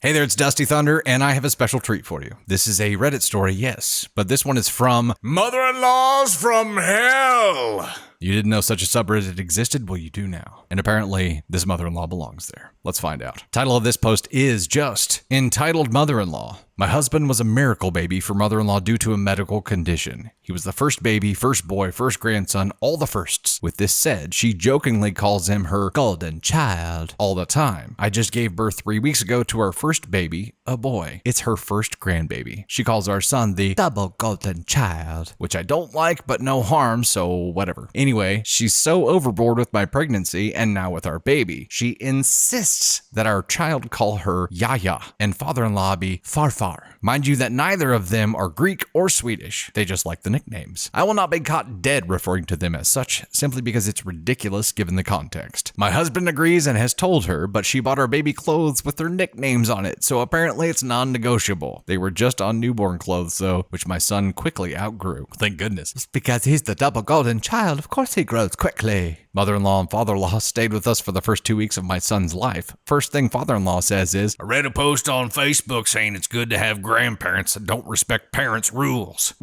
Hey there, it's Dusty Thunder, and I have a special treat for you. This is a Reddit story, yes, but this one is from Mother-in-Laws from Hell. You didn't know such a subreddit existed? Well, you do now. And apparently, this mother-in-law belongs there. Let's find out. Title of this post is just entitled Mother-in-Law. My husband was a miracle baby for mother-in-law due to a medical condition. He was the first baby, first boy, first grandson, all the firsts. With this said, she jokingly calls him her golden child all the time. I just gave birth 3 weeks ago to our first baby, a boy. It's her first grandbaby. She calls our son the double golden child, which I don't like, but no harm, so whatever. Anyway, she's so overboard with my pregnancy and now with our baby. She insists that our child call her Yaya and father-in-law be Farfar. Mind you that neither of them are Greek or Swedish. They just like the nicknames. I will not be caught dead referring to them as such, simply because it's ridiculous given the context. My husband agrees and has told her, but she bought our baby clothes with their nicknames on it, so apparently it's non-negotiable. They were just on newborn clothes though, which my son quickly outgrew. Thank goodness. It's because he's the double golden child, of course he grows quickly. Mother-in-law and father-in-law stayed with us for the first 2 weeks of my son's life. First thing father-in-law says is, I read a post on Facebook saying it's good to have grandparents that don't respect parents' rules.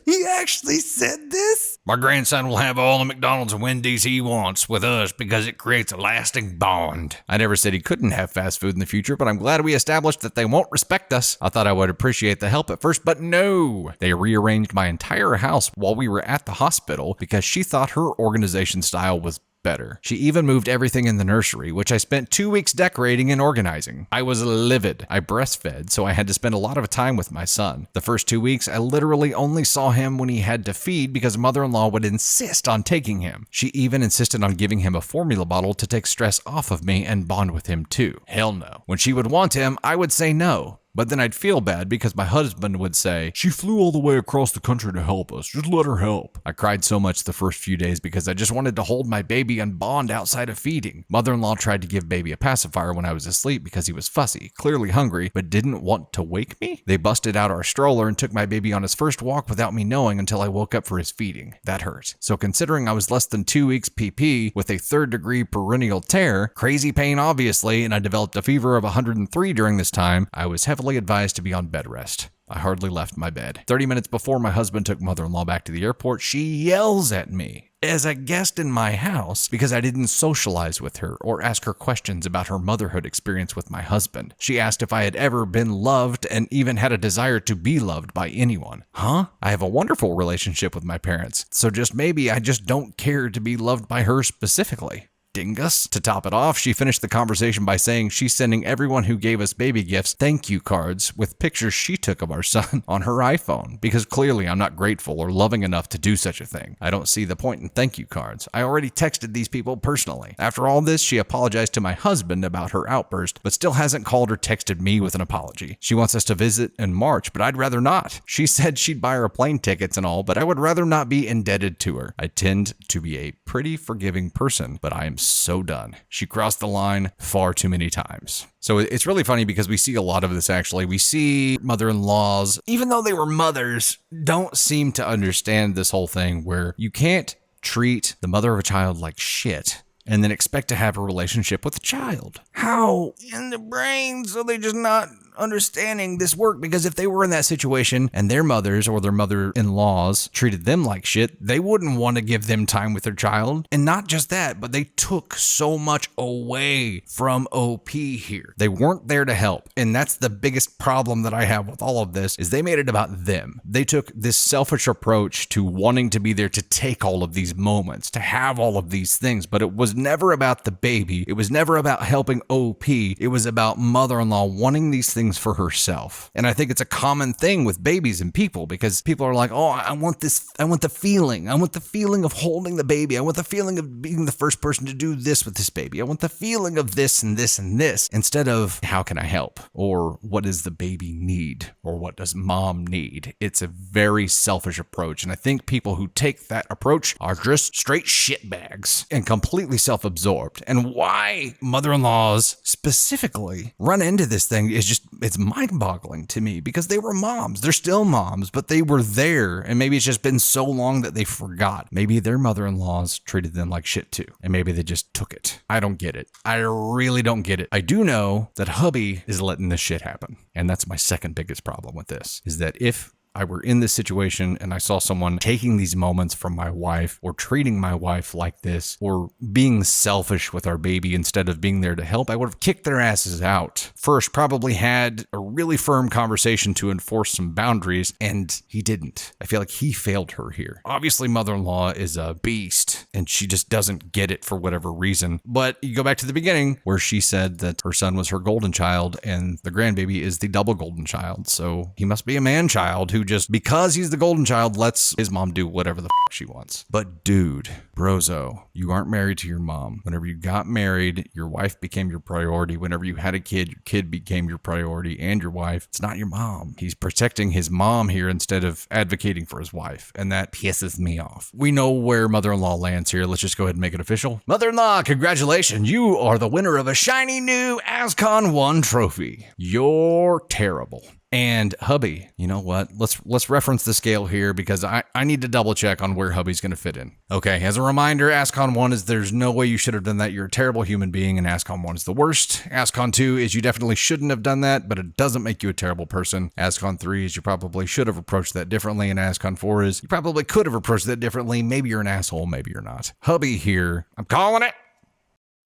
He actually said this? My grandson will have all the McDonald's and Wendy's he wants with us because it creates a lasting bond. I never said he couldn't have fast food in the future, but I'm glad we established that they won't respect us. I thought I would appreciate the help at first, but no. They rearranged my entire house while we were at the hospital because she thought her organization style was better. She even moved everything in the nursery, which I spent 2 weeks decorating and organizing. I was livid. I breastfed, so I had to spend a lot of time with my son. The first 2 weeks, I literally only saw him when he had to feed because mother-in-law would insist on taking him. She even insisted on giving him a formula bottle to take stress off of me and bond with him too. Hell no. When she would want him, I would say no. But then I'd feel bad because my husband would say, she flew all the way across the country to help us. Just let her help. I cried so much the first few days because I just wanted to hold my baby and bond outside of feeding. Mother-in-law tried to give baby a pacifier when I was asleep because he was fussy, clearly hungry, but didn't want to wake me. They busted out our stroller and took my baby on his first walk without me knowing until I woke up for his feeding. That hurt. So considering I was less than 2 weeks PP with a 3rd-degree perennial tear, crazy pain obviously, and I developed a fever of 103 during this time, I was heavily advised to be on bed rest. I hardly left my bed. 30 minutes before my husband took mother-in-law back to the airport, she yells at me as a guest in my house because I didn't socialize with her or ask her questions about her motherhood experience with my husband. She asked if I had ever been loved and even had a desire to be loved by anyone. Huh? I have a wonderful relationship with my parents, so just maybe I just don't care to be loved by her specifically. Dingus. To top it off, she finished the conversation by saying she's sending everyone who gave us baby gifts thank you cards with pictures she took of our son on her iPhone because clearly I'm not grateful or loving enough to do such a thing. I don't see the point in thank you cards. I already texted these people personally. After all this, she apologized to my husband about her outburst, but still hasn't called or texted me with an apology. She wants us to visit in March, but I'd rather not. She said she'd buy her plane tickets and all, but I would rather not be indebted to her. I tend to be a pretty forgiving person, but I am so done. She crossed the line far too many times. So it's really funny because we see a lot of this actually. We see mother-in-laws, even though they were mothers, don't seem to understand this whole thing where you can't treat the mother of a child like shit and then expect to have a relationship with the child. How in the brains are they just not understanding this work? Because if they were in that situation and their mothers or their mother-in-laws treated them like shit, they wouldn't want to give them time with their child. And not just that, but they took so much away from OP here. They weren't there to help. And that's the biggest problem that I have with all of this is they made it about them. They took this selfish approach to wanting to be there to take all of these moments, to have all of these things, but it was never about the baby. It was never about helping OP. It was about mother-in-law wanting these things for herself. And I think it's a common thing with babies and people because people are like, oh, I want the feeling. I want the feeling of holding the baby. I want the feeling of being the first person to do this with this baby. I want the feeling of this and this and this instead of how can I help? Or what does the baby need? Or what does mom need? It's a very selfish approach. And I think people who take that approach are just straight shitbags and completely self-absorbed. And why mother-in-laws specifically run into this thing is just it's mind-boggling to me because they were moms. They're still moms, but they were there. And maybe it's just been so long that they forgot. Maybe their mother-in-laws treated them like shit too. And maybe they just took it. I don't get it. I really don't get it. I do know that hubby is letting this shit happen. And that's my second biggest problem with this, is that if I were in this situation and I saw someone taking these moments from my wife or treating my wife like this or being selfish with our baby instead of being there to help, I would have kicked their asses out. First, probably had a really firm conversation to enforce some boundaries, and he didn't. I feel like he failed her here. Obviously, mother-in-law is a beast and she just doesn't get it for whatever reason. But you go back to the beginning where she said that her son was her golden child and the grandbaby is the double golden child. So he must be a man-child who just, because he's the golden child, lets his mom do whatever the she wants. But dude, brozo, you aren't married to your mom. Whenever you got married, your wife became your priority. Whenever you had a kid, your kid became your priority and your wife. It's not your mom. He's protecting his mom here instead of advocating for his wife. And that pisses me off. We know where mother-in-law lands here. Let's just go ahead and make it official. Mother-in-law, congratulations. You are the winner of a shiny new ASCon 1 trophy. You're terrible. And hubby, you know what? Let's reference the scale here because I need to double check on where hubby's going to fit in. Okay, as a reminder, ASCon 1 is there's no way you should have done that. You're a terrible human being, and ASCon 1 is the worst. ASCon 2 is you definitely shouldn't have done that, but it doesn't make you a terrible person. ASCon 3 is you probably should have approached that differently, and ASCon 4 is you probably could have approached that differently. Maybe you're an asshole, maybe you're not. Hubby here, I'm calling it.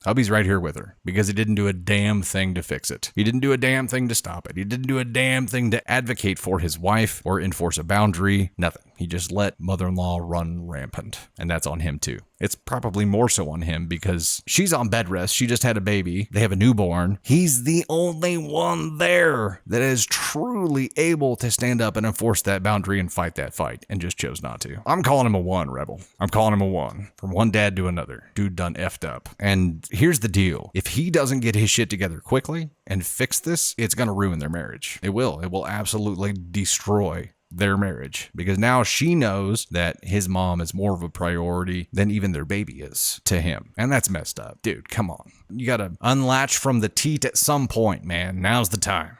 Hubby's right here with her because he didn't do a damn thing to fix it. He didn't do a damn thing to stop it. He didn't do a damn thing to advocate for his wife or enforce a boundary. Nothing. He just let mother-in-law run rampant. And that's on him too. It's probably more so on him because she's on bed rest. She just had a baby. They have a newborn. He's the only one there that is truly able to stand up and enforce that boundary and fight that fight and just chose not to. I'm calling him a 1, Rebel. I'm calling him a 1. From one dad to another. Dude done effed up. And here's the deal. If he doesn't get his shit together quickly and fix this, it's going to ruin their marriage. It will. It will absolutely destroy their marriage because now she knows that his mom is more of a priority than even their baby is to him. And that's messed up. Dude, come on. You got to unlatch from the teat at some point, man. Now's the time.